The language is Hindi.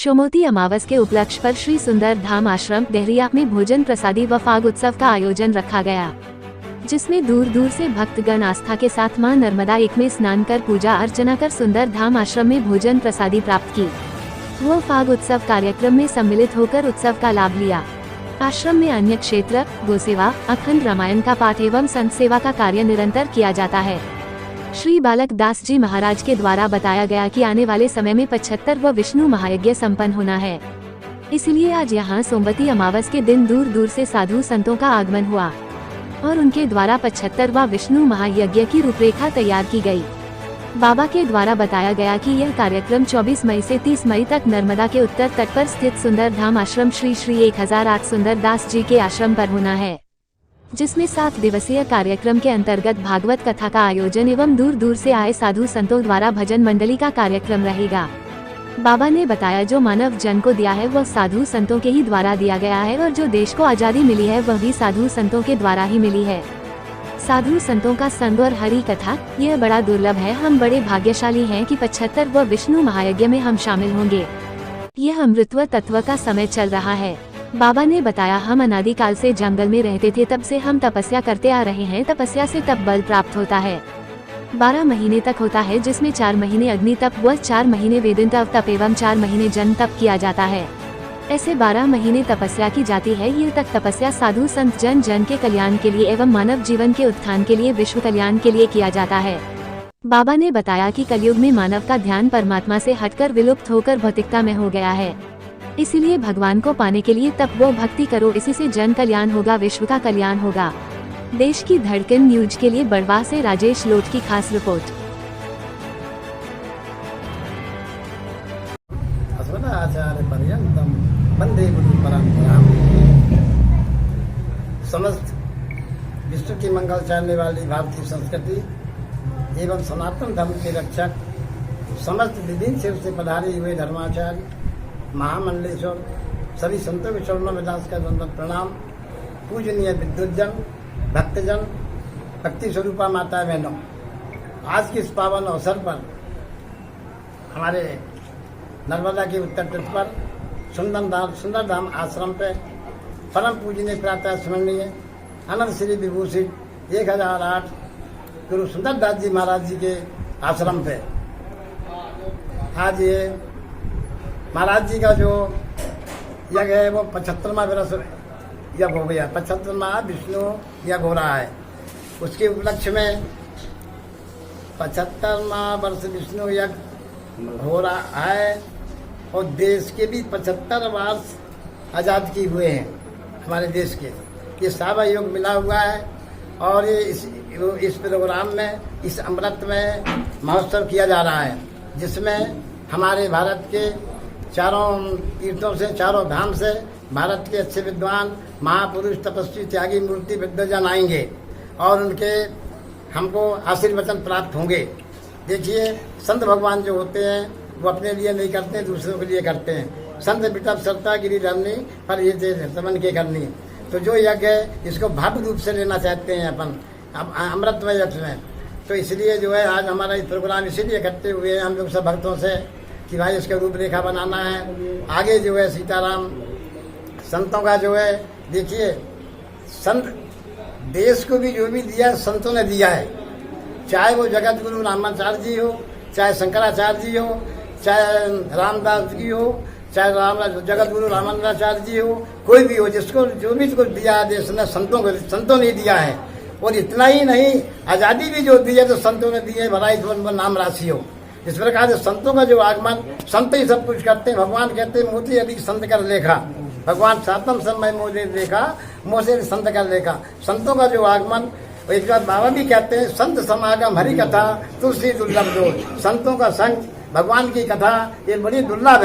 सोमवती अमावस के उपलक्ष्य पर श्री सुंदर धाम आश्रम डेहरिया में भोजन प्रसादी व फाग उत्सव का आयोजन रखा गया, जिसमें दूर दूर से भक्तगण आस्था के साथ मां नर्मदा एक में स्नान कर पूजा अर्चना कर सुंदर धाम आश्रम में भोजन प्रसादी प्राप्त की। वो फाग उत्सव कार्यक्रम में सम्मिलित होकर उत्सव का लाभ लिया। आश्रम में अन्य क्षेत्र गोसेवा, अखंड रामायण का पाठ एवं संत सेवा का कार्य निरंतर किया जाता है। श्री बालक दास जी महाराज के द्वारा बताया गया कि आने वाले समय में 75वां विष्णु महायज्ञ संपन्न होना है, इसलिए आज यहाँ सोमवती अमावस के दिन दूर दूर से साधु संतों का आगमन हुआ और उनके द्वारा 75वां विष्णु महायज्ञ की रूपरेखा तैयार की गई। बाबा के द्वारा बताया गया कि यह कार्यक्रम 24 मई से 30 मई तक नर्मदा के उत्तर तट पर स्थित सुंदर धाम आश्रम श्री 1008 सुंदर दास जी के आश्रम पर होना है, जिसमें 7 दिवसीय कार्यक्रम के अंतर्गत भागवत कथा का आयोजन एवं दूर दूर से आए साधु संतों द्वारा भजन मंडली का कार्यक्रम रहेगा। बाबा ने बताया जो मानव जन को दिया है वह साधु संतों के ही द्वारा दिया गया है और जो देश को आजादी मिली है वह भी साधु संतों के द्वारा ही मिली है। साधु संतों का संग और हरि कथा यह बड़ा दुर्लभ है। हम बड़े भाग्यशाली हैं कि 75वां विष्णु महायज्ञ में हम शामिल होंगे। यह अमृतत्व तत्व का समय चल रहा है। बाबा ने बताया हम अनादिकाल से जंगल में रहते थे, तब से हम तपस्या करते आ रहे हैं। तपस्या से तप बल प्राप्त होता है, 12 महीने तक होता है, जिसमें 4 महीने अग्नि तप व 4 महीने वेदांत तप एवं 4 महीने जन तप किया जाता है। ऐसे 12 महीने तपस्या की जाती है। ये तक तपस्या साधु संत जन जन के कल्याण के लिए एवं मानव जीवन के उत्थान के लिए, विश्व कल्याण के लिए किया जाता है। बाबा ने बताया कि कलयुग में मानव का ध्यान परमात्मा से हटकर विलुप्त होकर भौतिकता में हो गया है, इसीलिए भगवान को पाने के लिए तप व भक्ति करो, इसी से जन कल्याण होगा, विश्व का कल्याण होगा। देश की धड़कन न्यूज के लिए बड़वाह से राजेश लोट की खास रिपोर्ट। आचार्य पर्यंतम वंदे गुरु परंपरा। समस्त विश्व की मंगल चाहने वाली भारतीय संस्कृति एवं सनातन धर्म के रक्षक समस्त विभिन्न से उससे पधारे हुए धर्माचार्य महामंडलेश्वर सभी संतों के चरणों में दास का दंडवत प्रणाम। पूजनीय विद्वज्जन भक्तजन भक्ति स्वरूपा माता बहनों, आज के इस पावन अवसर पर हमारे नर्मदा के उत्तर तट पर सुंदर धाम आश्रम पे परम पूजनीय प्रातः स्मरणीय अनंत श्री विभूषित 1008 गुरु सुंदर दास जी महाराज जी के आश्रम पे आज ये महाराज जी का जो यज्ञ है वो 75वां वर्ष यज्ञ हो गया। 75वां विष्णु यज्ञ हो रहा है। उसके उपलक्ष्य में 75वां वर्ष विष्णु यज्ञ हो रहा है और देश के भी 75 वर्ष आज़ाद किए हुए हैं हमारे देश के। ये सहयोग मिला हुआ है और ये इस प्रोग्राम में, इस अमृत में महोत्सव किया जा रहा है, जिसमें हमारे भारत के चारों तीर्थों से, चारों धाम से भारत के अच्छे विद्वान महापुरुष तपस्वी त्यागी मूर्ति विद्वजन आएंगे और उनके हमको आशीर्वचन प्राप्त होंगे। देखिए संत भगवान जो होते हैं वो अपने लिए नहीं करते, दूसरों के लिए करते हैं। संत बिटप सरता गिरी धरनी पर ये समन के करनी। तो जो यज्ञ है इसको भव्य रूप से लेना चाहते हैं अपन अमृतमय यज्ञ में। तो इसलिए जो है आज हमारा इस प्रोग्राम इसीलिए इकट्ठे हुए हैं हम लोग सब भक्तों से कि भाई इसका रूपरेखा बनाना है। आगे जो है सीताराम संतों का जो है, देखिए संत देश को भी जो भी दिया है संतों ने दिया है, चाहे वो जगत गुरु रामाचार्य जी हो, चाहे शंकराचार्य जी हो, चाहे रामदास जी हो, चाहे जगत गुरु रामाचार्य जी हो, कोई भी हो, जिसको जो भी कुछ दिया है देश ने संतों ने दिया है। और इतना ही नहीं, आज़ादी भी जो दी है तो संतों ने दी है, भलाई नाम राशि हो। इस प्रकार से संतों का जो आगमन, संत ही सब कुछ करते हैं। भगवान कहते हैं मोती अधिक संत कर लेखा, भगवान सातम समय मोदे देखा मोसे संत कर लेखा। संतों का जो आगमन, एक बार बाबा भी कहते हैं संत समागम हरि कथा तुलसी दुर्लभ दो। संतों का संग, भगवान की कथा ये बड़ी दुर्लभ है।